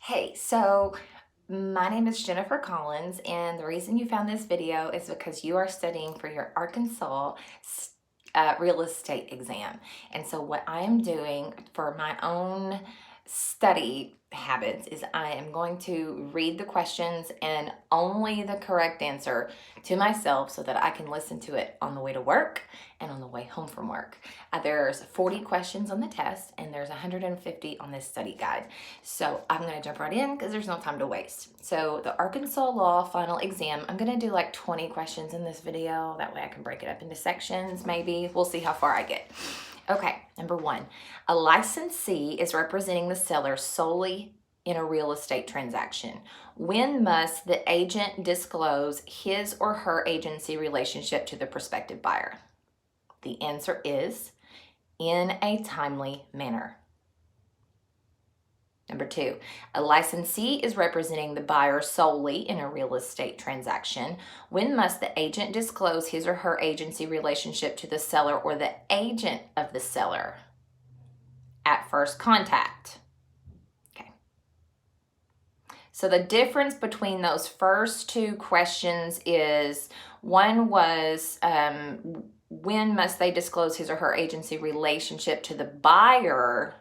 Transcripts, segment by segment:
Hey, so my name is Jennifer Collins, and the reason you found this video is because you are studying for your Arkansas real estate exam. And so, what I am doing for my own study habits is I am going to read the questions and only the correct answer to myself so that I can listen to it on the way to work and on the way home from work. There's 40 questions on the test and there's 150 on this study guide. So I'm going to jump right in because there's no time to waste. So the Arkansas Law final exam, I'm going to do like 20 questions in this video. That way I can break it up into sections maybe. We'll see how far I get. Okay, number one, a licensee is representing the seller solely in a real estate transaction. When must the agent disclose his or her agency relationship to the prospective buyer? The answer is in a timely manner. Number two, a licensee is representing the buyer solely in a real estate transaction. When must the agent disclose his or her agency relationship to the seller or the agent of the seller? At first contact. Okay. So the difference between those first two questions is one was when must they disclose his or her agency relationship to the buyer?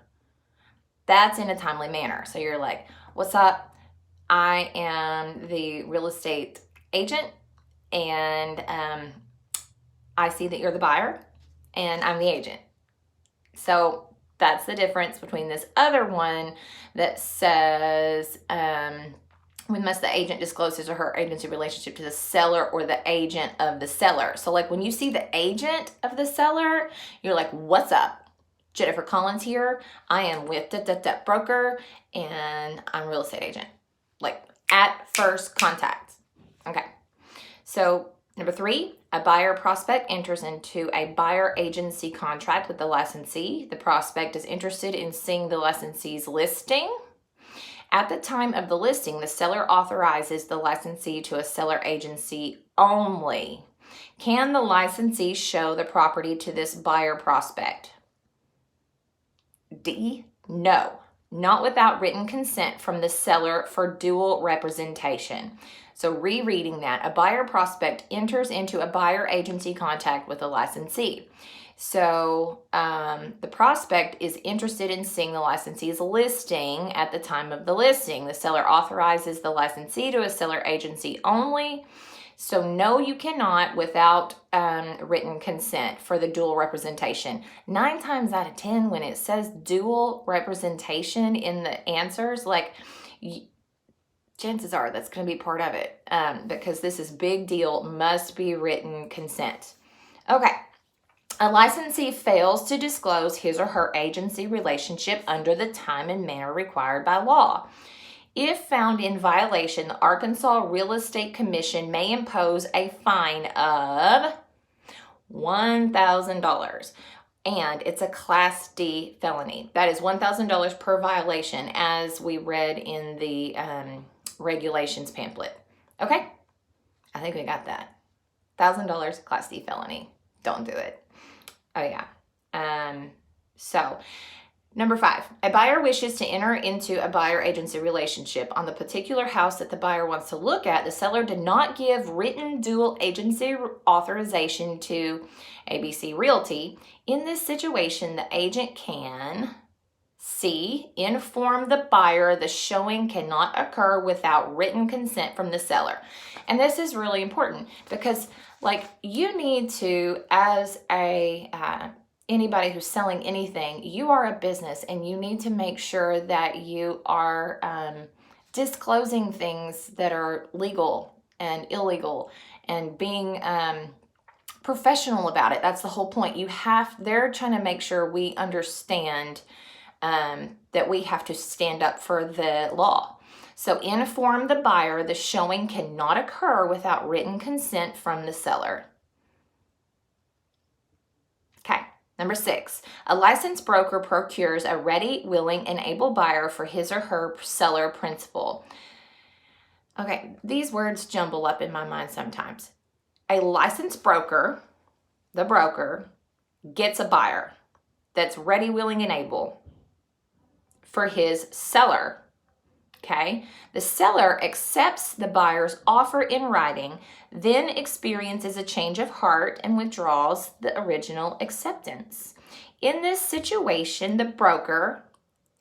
That's in a timely manner. So you're like, what's up? I am the real estate agent and I see that you're the buyer and I'm the agent. So that's the difference between this other one that says, when must the agent disclose his or her agency relationship to the seller or the agent of the seller? So like when you see the agent of the seller, you're like, what's up? Jennifer Collins here. I am with broker and I'm a real estate agent. Like at first contact. Okay. So number three, a buyer prospect enters into a buyer agency contract with the licensee. The prospect is interested in seeing the licensee's listing. At the time of the listing, the seller authorizes the licensee to a seller agency only. Can the licensee show the property to this buyer prospect? D, no, not without written consent from the seller for dual representation. So rereading that, a buyer prospect enters into a buyer agency contract with a licensee. So the prospect is interested in seeing the licensee's listing at the time of the listing. The seller authorizes the licensee to a seller agency only. So no, you cannot without written consent for the dual representation. 9 times out of 10, when it says dual representation in the answers, like chances are that's going to be part of it because this is big deal, must be written consent. Okay. A licensee fails to disclose his or her agency relationship under the time and manner required by law. If found in violation, the Arkansas Real Estate Commission may impose a fine of $1,000. And it's a Class D felony. That is $1,000 per violation, as we read in the regulations pamphlet. Okay? I think we got that. $1,000 Class D felony. Don't do it. Oh, yeah. So, number 5, a buyer wishes to enter into a buyer agency relationship on the particular house that the buyer wants to look at. The seller did not give written dual agency authorization to ABC Realty. In this situation, the agent can C, inform the buyer the showing cannot occur without written consent from the seller. And this is really important because like you need to, as a anybody who's selling anything, you are a business and you need to make sure that you are disclosing things that are legal and illegal and being professional about it. That's the whole point. They're trying to make sure we understand that we have to stand up for the law. So inform the buyer the showing cannot occur without written consent from the seller. Okay. Number 6, a licensed broker procures a ready, willing, and able buyer for his or her seller principal. Okay, these words jumble up in my mind sometimes. A licensed broker, the broker, gets a buyer that's ready, willing, and able for his seller. Okay, the seller accepts the buyer's offer in writing, then experiences a change of heart and withdraws the original acceptance. In this situation, the broker,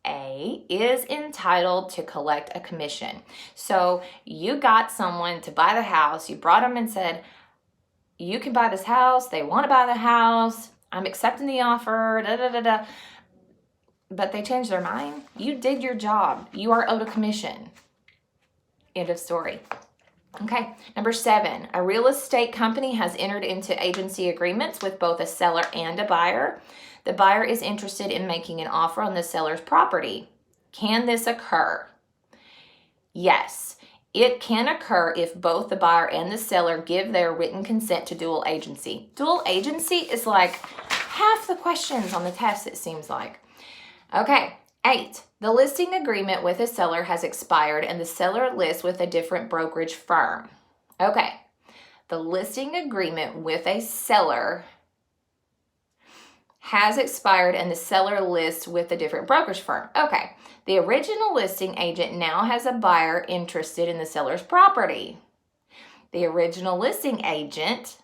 A, is entitled to collect a commission. So you got someone to buy the house, you brought them and said, you can buy this house, they want to buy the house, I'm accepting the offer, da da da da. But they changed their mind. You did your job. You are owed a commission. End of story. Okay, number 7, a real estate company has entered into agency agreements with both a seller and a buyer. The buyer is interested in making an offer on the seller's property. Can this occur? Yes, it can occur if both the buyer and the seller give their written consent to dual agency. Dual agency is like half the questions on the test, it seems like. Okay, 8, the listing agreement with a seller has expired and the seller lists with a different brokerage firm. Okay, the listing agreement with a seller has expired and the seller lists with a different brokerage firm. Okay, the original listing agent now has a buyer interested in the seller's property. The original listing agent,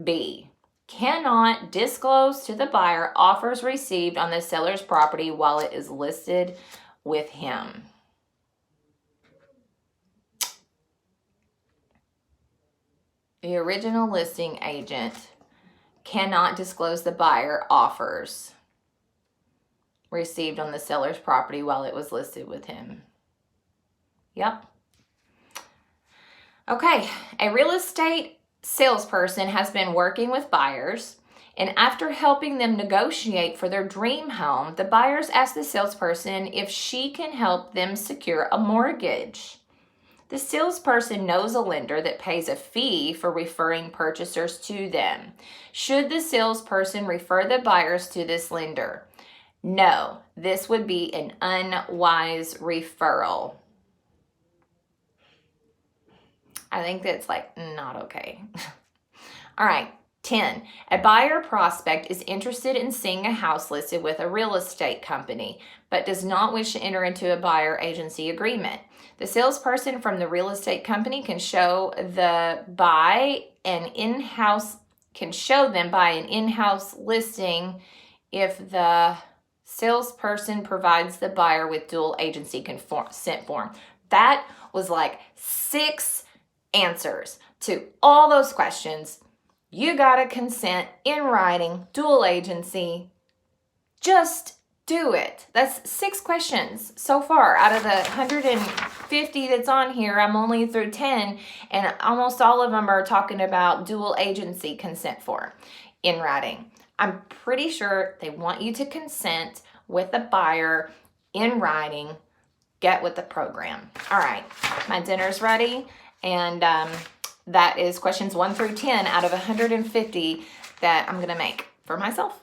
B, cannot disclose to the buyer offers received on the seller's property while it is listed with him. The original listing agent cannot disclose the buyer offers received on the seller's property while it was listed with him. Yep. Okay, a real estate salesperson has been working with buyers, and after helping them negotiate for their dream home, the buyers ask the salesperson if she can help them secure a mortgage. The salesperson knows a lender that pays a fee for referring purchasers to them. Should the salesperson refer the buyers to this lender? No, this would be an unwise referral. I think that's like not okay. All right, 10. A buyer prospect is interested in seeing a house listed with a real estate company, but does not wish to enter into a buyer agency agreement. The salesperson from the real estate company can show them by an in-house listing if the salesperson provides the buyer with dual agency consent form. That was like 6 answers to all those questions. You gotta consent in writing, dual agency. Just do it. That's 6 questions so far. Out of the 150 that's on here, I'm only through 10, and almost all of them are talking about dual agency consent form in writing. I'm pretty sure they want you to consent with the buyer in writing. Get with the program. All right, my dinner's ready. And that is questions 1 through 10 out of 150 that I'm going to make for myself.